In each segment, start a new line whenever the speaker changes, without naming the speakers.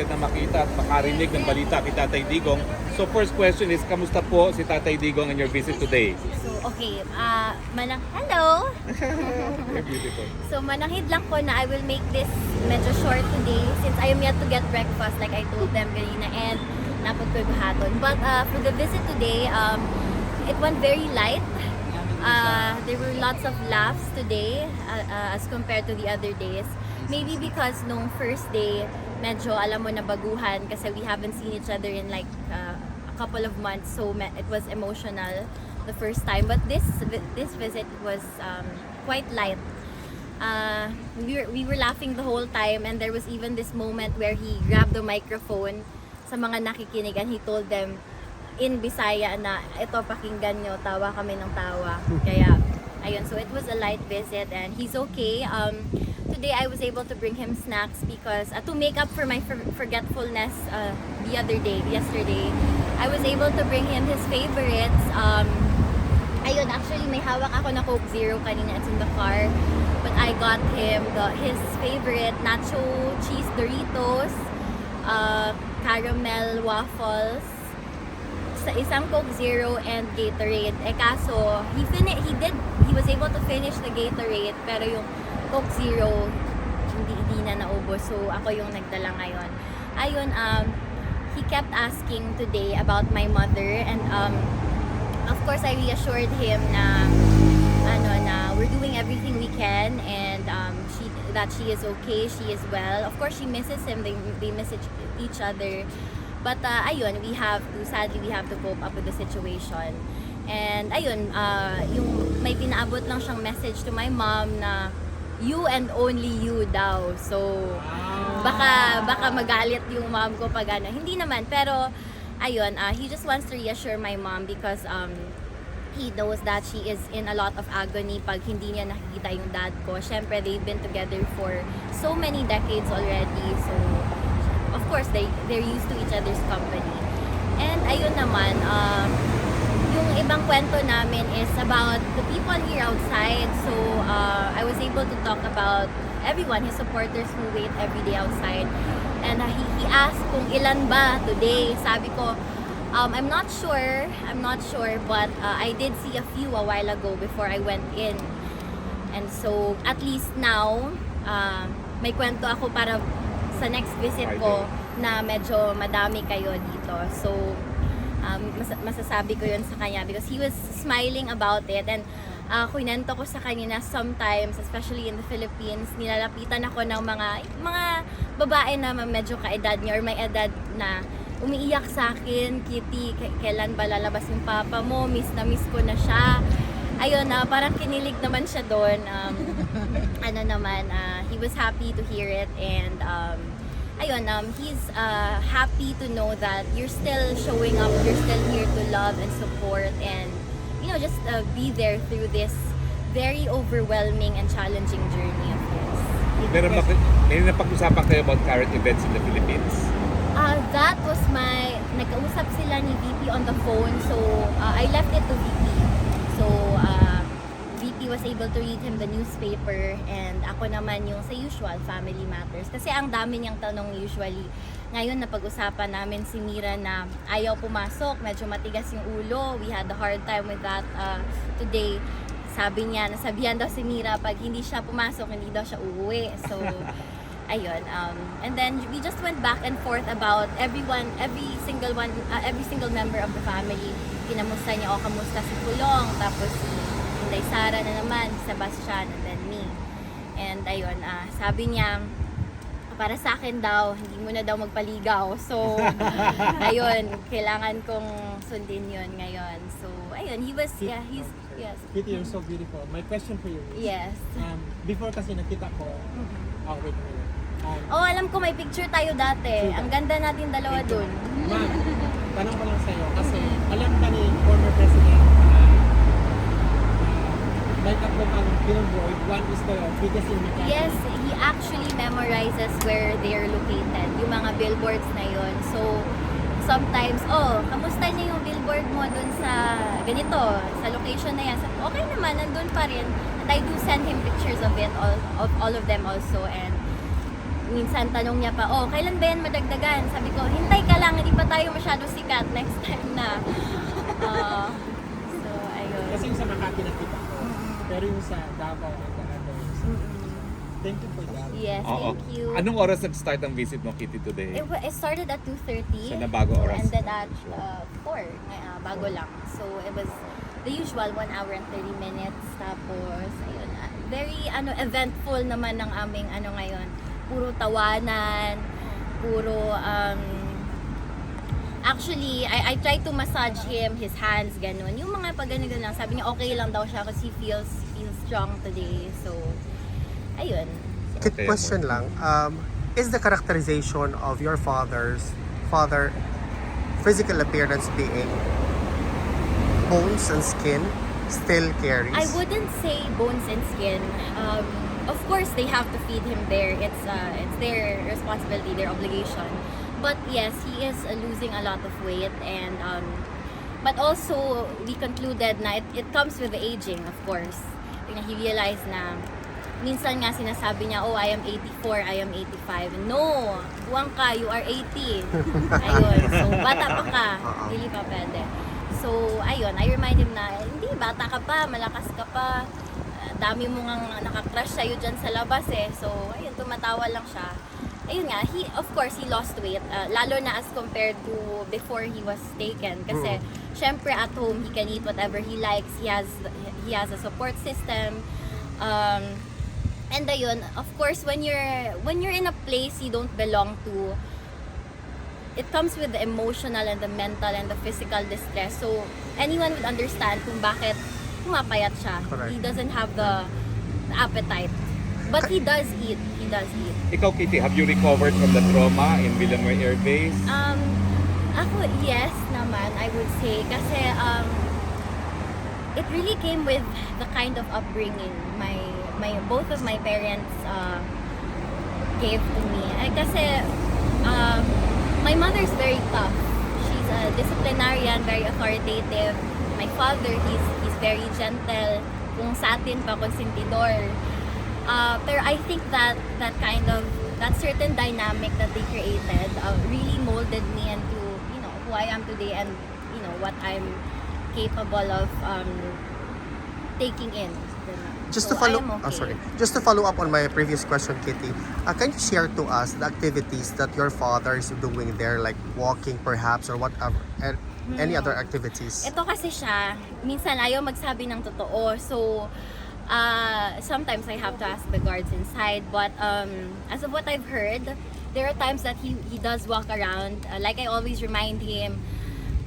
na makita at makarinig ng balita kay Tatay Digong. So first question is, kamusta po si Tatay Digong on your visit today?
So, okay. Hello!
Very beautiful.
So, manahid lang ko na I will make this medyo short today since I am yet to get breakfast like I told them kanina and napod ko buhaton. But for the visit today, it went very light. There were lots of laughs today as compared to the other days. Maybe because nung first day, medyo alam mo na baguhan kasi we haven't seen each other in like a couple of months, so it was emotional the first time. But this visit was quite light. We were laughing the whole time, and there was even this moment where he grabbed the microphone sa mga nakikinig and he told them in Bisaya na ito pakinggan nyo, tawa kami ng tawa. Kaya ayun, so it was a light visit and he's okay. Today I was able to bring him snacks because to make up for my forgetfulness the other day, yesterday, I was able to bring him his favorites. Ayun, actually may hawak ako na Coke Zero kanina, it's in the car. But I got him his favorite nacho cheese Doritos, caramel waffles, sa isang Coke Zero and Gatorade. Kaso he was able to finish the Gatorade pero yung Coke Zero hindi na naubos. So ako yung nagdala ngayon. Ayun, he kept asking today about my mother and of course I reassured him na we're doing everything we can and that she is okay, she is well. Of course she misses him, they miss each other. But ayun, sadly we have to cope up with the situation. And ayun, yung may pinaabot lang siyang message to my mom na you and only you daw. So baka magalit yung mom ko pag ano. Hindi naman, pero ayun, he just wants to reassure my mom because he knows that she is in a lot of agony pag hindi niya nakikita yung dad ko. Syempre, they've been together for so many decades already. So of course, they're used to each other's company. And ayun naman, yung ibang kwento namin is about the people here outside. So I was able to talk about everyone, his supporters who wait every day outside. And he asked kung ilan ba today. Sabi ko, I'm not sure, but I did see a few a while ago before I went in. And so at least now, may kwento ako para sa next visit ko na medyo madami kayo dito. So masasabi ko yun sa kanya because he was smiling about it and kunento ko sa kanya na sometimes, especially in the Philippines, nilalapitan ako ng mga babae na medyo kaedad niya or may edad na umiiyak sa akin, Kitty, kailan ba lalabas yung papa mo? Miss na miss ko na siya. Ayun, parang kinilig naman siya doon. He was happy to hear it and ayun, he's happy to know that you're still showing up, you're still here to love and support and just be there through this very overwhelming and challenging journey of his.
May napag-usapan kayo about current events in the Philippines?
That was nagkausap sila ni VP on the phone, so I left it to VP. So VP was able to read him the newspaper and ako naman yung sa usual family matters. Kasi ang dami niyang tanong usually. Ngayon napag-usapan namin si Mira na ayaw pumasok, medyo matigas yung ulo. We had a hard time with that today. Sabi niya, nasabihan daw si Mira pag hindi siya pumasok, hindi daw siya uuwi. So ayun, and then we just went back and forth about every single member of the family. Kinamusta niya, kamusta si Pulong, tapos si Inday Sara na naman, Sebastian, and then me. And ayun, sabi niya, para sa akin daw, hindi mo na daw magpaligaw. So, ayun, kailangan kong sundin yun ngayon. So, ayun, yes.
Kitty, you're so beautiful. My question for you is,
Yes.
Before kasi nakita ko, wait a minute.
Alam ko may picture tayo dati. Ang ganda natin dalawa dun.
Ma'am, tanong ko lang sa'yo, kasi alam ka ni former president, may tatlong billboard, one is the biggest in Makati.
Yes, he actually memorizes where they're located, yung mga billboards na yun. So, sometimes, kamusta niya yung billboard mo dun sa ganito, sa location na yan? Okay naman, nandun pa rin. And I do send him pictures of it, all of them also. And minsan tanong niya pa, oh, kailan ba yan madagdagan? Sabi ko, hintay ka lang, hindi pa tayo masyado sikat, next time na. So, ayun.
Kasi yung sa Makati nakita ko. Pero yung sa Davao, thank you for that.
Yes,
Oo.
thank you.
Anong oras nag-start ang visit mo, Kitty, today?
It started at 2:30.
So, nabago oras.
Ended at 4. Bago lang. So, it was the usual 1 hour and 30 minutes. Tapos, ayun, very eventful naman ng aming ngayon. Puro tawanan, puro actually, I tried to massage him, his hands, ganun. Yung mga pag ganun lang, sabi niya okay lang daw siya kasi he feels strong today. So, ayun.
Quick question lang. Is the characterization of your father physical appearance being bones and skin still carries?
I wouldn't say bones and skin. Of course, they have to feed him there. It's their responsibility, their obligation. But yes, he is losing a lot of weight, and but also we concluded na it comes with the aging, of course. He realized na minsan nga sinasabi niya, oh, I am 84, I am 85. No, buwang ka, you are 80. Ayun, so bata pa ka, hindi pa pwede. So, ayun, I remind him na, hindi, bata ka pa, malakas ka pa. Dami mo nga nakakrush sa'yo dyan sa labas eh. So, ayun, tumatawa lang siya. Ayun nga, of course, he lost weight. Lalo na as compared to before he was taken. Kasi, syempre at home, he can eat whatever he likes. He has a support system. And ayun, of course, when you're in a place you don't belong to, it comes with the emotional and the mental and the physical distress. So, anyone would understand kung bakit pumapayat siya.
Correct.
He doesn't have the appetite. But he does eat. He does eat.
Ikaw, Kitty, have you recovered from the trauma in Villanueva Air Base?
Ako, yes naman, I would say. Kasi, it really came with the kind of upbringing both of my parents gave to me. Kasi, my mother's very tough. She's a disciplinarian, very authoritative. My father, he's very gentle. Kung sa atin pa, konsentidor. Pero I think that certain dynamic that they created really molded me into, who I am today and, what I'm capable of taking in.
Just
So,
to follow,
I am okay.
Just to follow up on my previous question, Kitty, can you share to us the activities that your father is doing there, like walking perhaps, or whatever, any other activities?
Ito kasi siya, minsan ayaw magsabi ng totoo. So, sometimes I have to ask the guards inside. But as of what I've heard, there are times that he does walk around. Like I always remind him,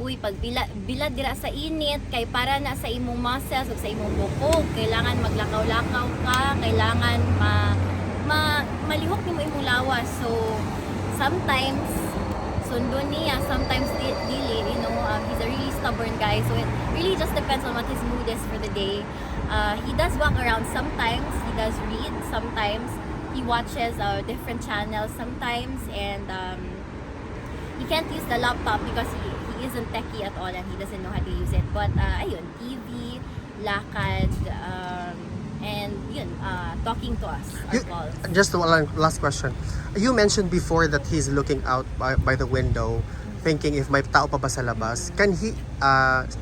uy, pag bilad dira sa init, kay para na sa imong muscles o sa imong bukog, kailangan maglakaw-lakaw ka, kailangan malihok ni mo imong lawas. So, sometimes, sundon niya, sometimes dili, he's a really stubborn guy. So, it really just depends on what his mood is for the day. He does walk around sometimes, he does read sometimes, he watches different channels sometimes, and he can't use the laptop because he isn't techie at all and he doesn't know how to use it. But ayun, TV, lakad, and yun, talking to us on calls.
Just one last question. You mentioned before that he's looking out by the window, thinking if may tao pa ba sa labas. Can he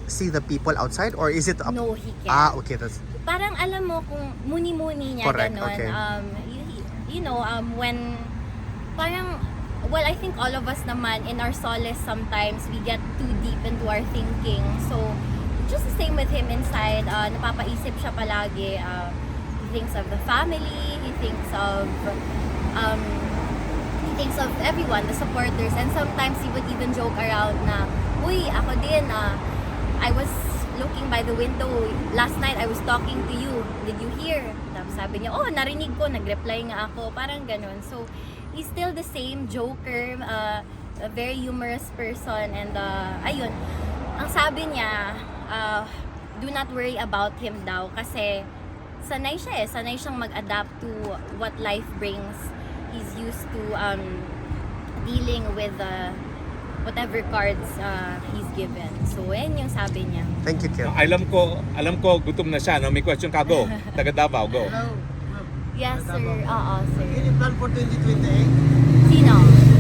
see the people outside, or is it up?
No, he can't.
Okay, that's
Parang alam mo kung muni-muni niya,
correct.
ganon.
Okay.
When parang, well, I think all of us naman, in our solace sometimes, we get too deep into our thinking. So, just the same with him inside, napapaisip siya palagi. He thinks of the family, he thinks of everyone, the supporters, and sometimes he would even joke around na, uy, ako din, I was looking by the window, last night I was talking to you, did you hear? Tapos sabi niya, oh, narinig ko, nag-reply nga ako, parang ganun. So, he's still the same joker, a very humorous person, and ayun, ang sabi niya, do not worry about him daw kasi sanay siya sanay siyang mag-adapt to what life brings. He's used to dealing with whatever cards he's given. So, yan yung sabi niya.
Thank you, Kim.
Alam ko, gutom na siya. No? May question ka, go. Taga Davao, go.
Hello.
Yes, sir. Oo, sir.
Any plan for 2028?
Sino?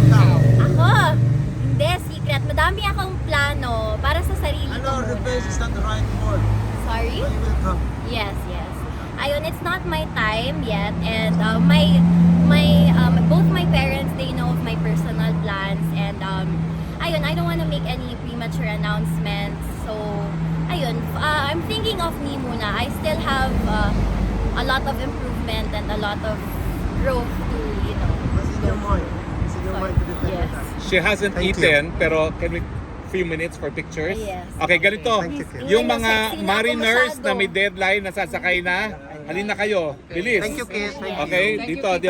Ikaw.
Ako? Hindi, secret. Madami akong plano para sa sarili ko
Ano,
muna.
revenge is not the right word.
Sorry?
But you will come.
Yes, yes. Ayun, it's not my time yet, and both my parents, they know of my personal plans, and ayun, I don't want to make any premature announcements. So, ayun, I'm thinking of me muna. I still have a lot of improvement and a lot of growth to,
What's in your mind? What's in your mind to defend
Yes.
that?
She hasn't
Thank you.
eaten, pero can we few minutes for pictures?
Yes.
Okay, ganito.
Thank you, Kim.
Yung
Sexy
mga
na ako
mariners
masyado.
na may deadline, nasasakay na, halina kayo. Bilis.
Thank you, Kit. Thank you.
Okay, dito.